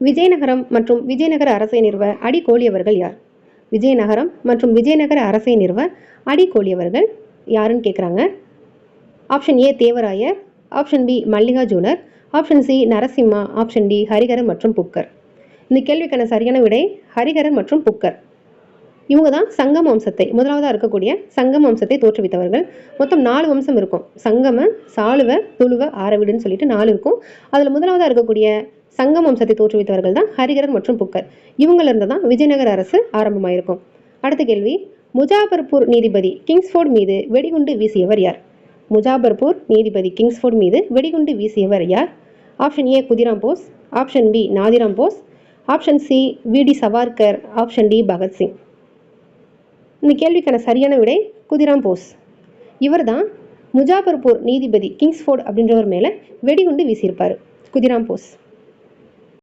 விஜயநகரம் மற்றும் விஜயநகர அரசை நிறுவ அடிக்கோலியவர்கள் யார்? விஜயநகரம் மற்றும் விஜயநகர அரசை நிறுவ அடிக்கோலியவர்கள் யாருன்னு கேட்குறாங்க. Option A Devarayar, option B Mallikarjunar, option C Narasimha, option D Hariharan மற்றும் புக்கர். இந்த கேள்விக்கான சரியான விடை ஹரிஹரன் மற்றும் புக்கர். இவங்க தான் சங்கம் வம்சத்தை முதலாவதாக இருக்கக்கூடிய சங்கம் வம்சத்தை தோற்றுவித்தவர்கள். மொத்தம் 4 வம்சம் இருக்கும். சங்கம, சாளுவ, துளுவ, ஆரவிடுன்னு சொல்லிட்டு 4 இருக்கும். அதில் முதலாவதாக இருக்கக்கூடிய சங்கம் வம்சத்தை தோற்றுவித்தவர்கள் தான் ஹரிஹரன் மற்றும் புக்கர். இவங்களிருந்து தான் விஜயநகர அரசு ஆரம்பமாயிருக்கும். அடுத்த கேள்வி, முஜாபர்பூர் நீதிபதி கிங்ஸ்ஃபோர்ட் மீது வெடிகுண்டு வீசியவர் யார்? முஜாபர்பூர் நீதிபதி கிங்ஸ்ஃபோர்ட் மீது வெடிகுண்டு வீசியவர் யார்? Option A Khudiram Bose, option B Nathuram Bose, option C V D. Savarkar, option D Bhagat Singh. இந்த கேள்விக்கான சரியான விடை குதிராம் போஸ். இவர் தான் முஜாபர்பூர் நீதிபதி கிங்ஸ்ஃபோர்ட் அப்படின்றவர் மேலே வெடிகுண்டு வீசியிருப்பார். குதிராம் போஸ்.